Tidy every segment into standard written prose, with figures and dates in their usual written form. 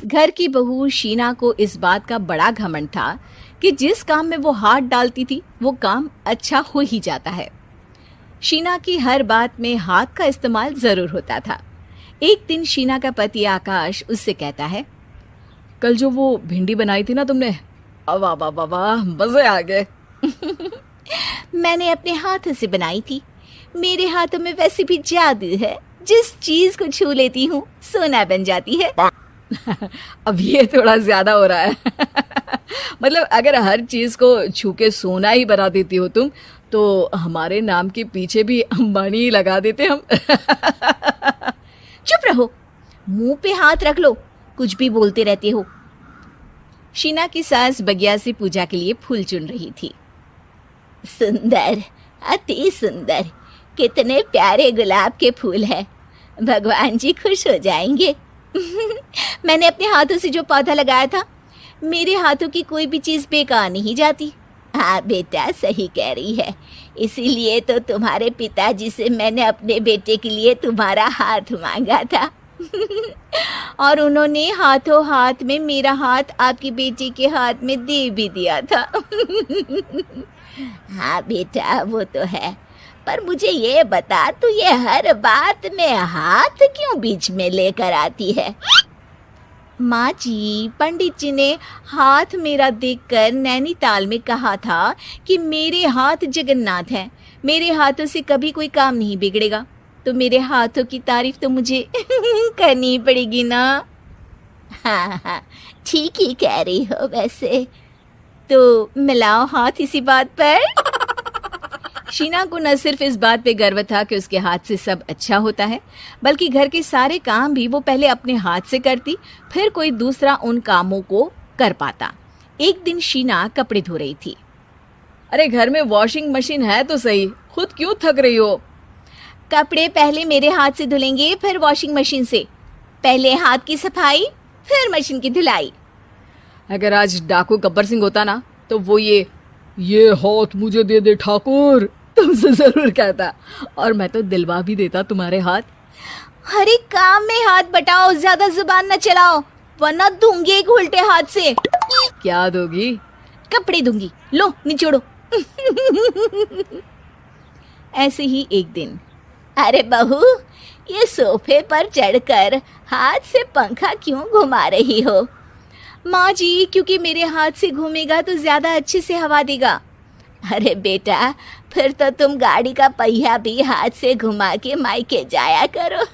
घर की बहू शीना को इस बात का बड़ा घमंड था कि जिस काम में वो हाथ डालती थी वो काम अच्छा हो ही जाता है। शीना की हर बात में हाथ का इस्तेमाल जरूर होता था। एक दिन शीना का पति आकाश उससे कहता है, कल जो वो भिंडी बनाई थी ना तुमने, वाह वाह वाह वाह, मजे आ गए। मैंने अपने हाथों से बनाई थी। मेरे हाथों में वैसे भी जादू है, जिस चीज को छू लेती हूँ सोना बन जाती है। अब ये थोड़ा ज्यादा हो रहा है। मतलब अगर हर चीज को छू के सोना ही बना देती हो तुम, तो हमारे नाम के पीछे भी अंबानी ही लगा देते हम। चुप रहो, मुंह पे हाथ रख लो, कुछ भी बोलते रहते हो। शीना की सास बगिया से पूजा के लिए फूल चुन रही थी। सुंदर, अति सुंदर, कितने प्यारे गुलाब के फूल हैं। भगवान जी खुश हो जाएंगे। मैंने अपने हाथों से जो पौधा लगाया था, मेरे हाथों की कोई भी चीज बेकार नहीं जाती। हाँ बेटा, सही कह रही है। इसीलिए तो तुम्हारे पिताजी से मैंने अपने बेटे के लिए तुम्हारा हाथ मांगा था। और उन्होंने हाथों हाथ में मेरा हाथ आपकी बेटी के हाथ में दे भी दिया था। हाँ बेटा, वो तो है, पर मुझे ये बता, तू ये हर बात में हाथ क्यों बीच में लेकर आती है? माँ जी, पंडित जी ने हाथ मेरा देखकर नैनीताल में कहा था कि मेरे हाथ जगन्नाथ हैं, मेरे हाथों से कभी कोई काम नहीं बिगड़ेगा। तो मेरे हाथों की तारीफ तो मुझे करनी पड़ेगी ना। हाँ हाँ, ठीक ही कह रही हो वैसे। तो मिलाओ हाथ इसी बात पर। शीना को न सिर्फ इस बात पे गर्व था कि उसके हाथ से सब अच्छा होता है, बल्कि घर के सारे काम भी वो पहले अपने हाथ से करती, फिर कोई दूसरा उन कामों को कर पाता। एक दिन शीना कपड़े धो रही थी। अरे घर में वॉशिंग मशीन है तो सही, खुद क्यों थक रही हो? कपड़े पहले मेरे हाथ से धुलेंगे, फिर वॉशिंग मशीन से। पहले हाथ की सफाई, फिर मशीन की धुलाई। अगर आज डाकू गब्बर सिंह होता ना, तो वो ये हाथ मुझे दे दे ठाकुर तुमसे जरूर कहता, और मैं तो दिलवा भी देता तुम्हारे हाथ। हर एक काम में हाथ बटाओ, ज्यादा जुबान न चलाओ, वरना दूंगी एक उल्टे हाथ से। क्या दोगी? कपड़े दूंगी, लो निचोड़ो। ऐसे ही एक दिन, अरे बहू, ये सोफे पर चढ़कर हाथ से पंखा क्यों घुमा रही हो? माँ जी, क्योंकि मेरे हाथ से घूमेगा तो ज्यादा अच्छे से हवा देगा। अरे बेटा, फिर तो तुम गाड़ी का पहिया भी हाथ से घुमा के मायके जाया करो।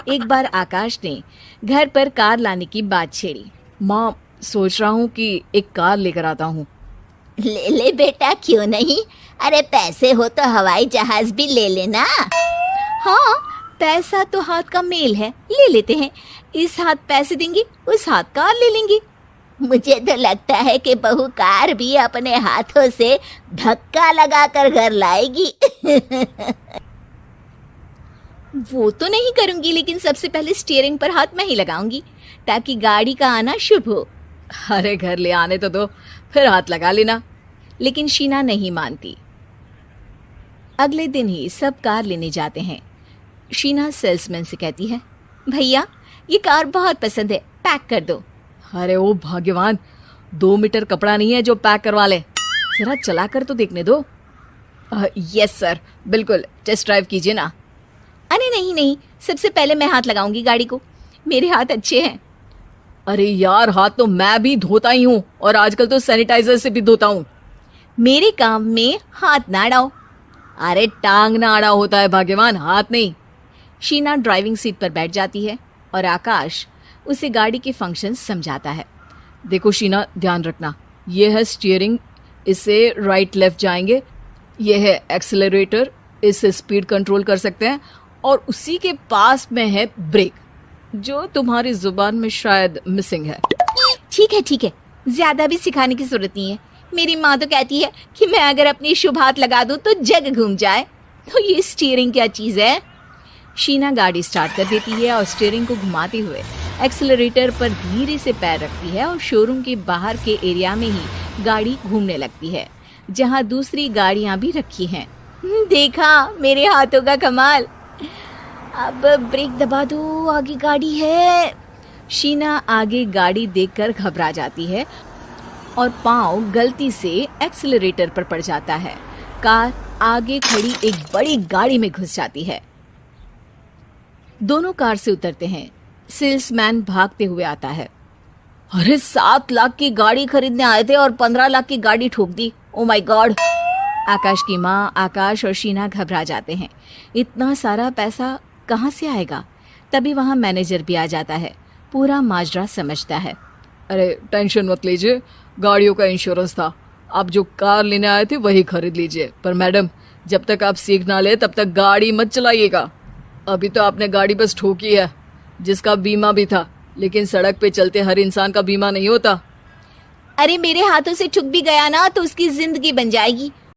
एक बार आकाश ने घर पर कार लाने की बात छेड़ी। माँ, सोच रहा हूँ कि एक कार लेकर आता हूँ। ले ले बेटा, क्यों नहीं? अरे पैसे हो तो हवाई जहाज भी ले लेना। हाँ, पैसा तो हाथ का मेल है, ले लेते हैं। इस हाथ पैसे देंगी, उस हाथ कार ले लेंगी। मुझे तो लगता है कि बहू कार भी अपने हाथों से धक्का लगाकर घर लाएगी। वो तो नहीं करूंगी, लेकिन सबसे पहले स्टीयरिंग पर हाथ मैं ही लगाऊंगी, ताकि गाड़ी का आना शुभ हो। अरे घर ले आने तो दो, फिर हाथ लगा लेना। लेकिन शीना नहीं मानती। अगले दिन ही सब कार लेने जाते हैं। शीना सेल्समैन से कहती है, भैया ये कार बहुत पसंद है, पैक कर दो। अरे ओ भाग्यवान, 2 मीटर कपड़ा नहीं है जो पैक करवा ले, जरा चला कर तो देखने दो। यस सर, बिल्कुल, टेस्ट ड्राइव कीजिए ना। अरे नहीं नहीं, सबसे पहले मैं हाथ लगाऊंगी गाड़ी को, मेरे हाथ अच्छे हैं। अरे यार, हाथ तो मैं भी धोता ही हूँ, और आजकल तो सैनिटाइजर से भी धोता हूँ। मेरे काम में हाथ ना अड़ाओ। अरे टांग ना अड़ा होता है भाग्यवान, हाथ नहीं। शीना ड्राइविंग सीट पर बैठ जाती है और आकाश उसे गाड़ी के फंक्शन समझाता है। देखो शीना, ध्यान रखना, ये है स्टीयरिंग, इससे राइट लेफ्ट जाएंगे। ये है एक्सेलरेटर, इससे स्पीड कंट्रोल कर सकते हैं। और उसी के पास में है ब्रेक, जो तुम्हारी जुबान में शायद मिसिंग है। ठीक है, ज्यादा भी सिखाने की जरूरत नहीं है। मेरी माँ तो कहती है कि मैं अगर अपनी शुभ हाथ लगा दूं तो जग घूम जाए। तो ये स्टीयरिंग क्या चीज है? शीना गाड़ी स्टार्ट कर देती है और स्टीयरिंग को घुमाते हुए एक्सेलरेटर पर धीरे से पैर रखती है और शोरूम के बाहर के एरिया में ही गाड़ी घूमने लगती है, जहां दूसरी गाड़ियां भी रखी हैं। देखा मेरे हाथों का कमाल। अब ब्रेक दबा दो, आगे गाड़ी है। शीना आगे गाड़ी देखकर घबरा जाती है और पाँव गलती से एक्सीलरेटर पर पड़ जाता है। कार आगे खड़ी एक बड़ी गाड़ी में घुस जाती है। दोनों कार से उतरते हैं। सेल्समैन भागते हुए आता है। अरे 7 लाख की गाड़ी खरीदने आए थे और 15 लाख की गाड़ी ठोक दी। Oh my God. आकाश की माँ, आकाश और शीना घबरा जाते हैं। इतना सारा पैसा कहाँ से आएगा? तभी वहाँ मैनेजर भी आ जाता है। पूरा माजरा समझता है। अरे टेंशन मत लीजिए, गाड़ियों का इंश्योरेंस था। आप जो कार लेने आए थे वही खरीद लीजिए। पर मैडम, जब तक आप सीख ना ले तब तक गाड़ी मत चलाइएगा। अभी तो आपने गाड़ी बस ठोकी है, जिसका बीमा भी था, लेकिन सड़क पे चलते हर इंसान का बीमा नहीं होता। अरे मेरे हाथों से ठुक भी गया ना तो उसकी जिंदगी बन जाएगी।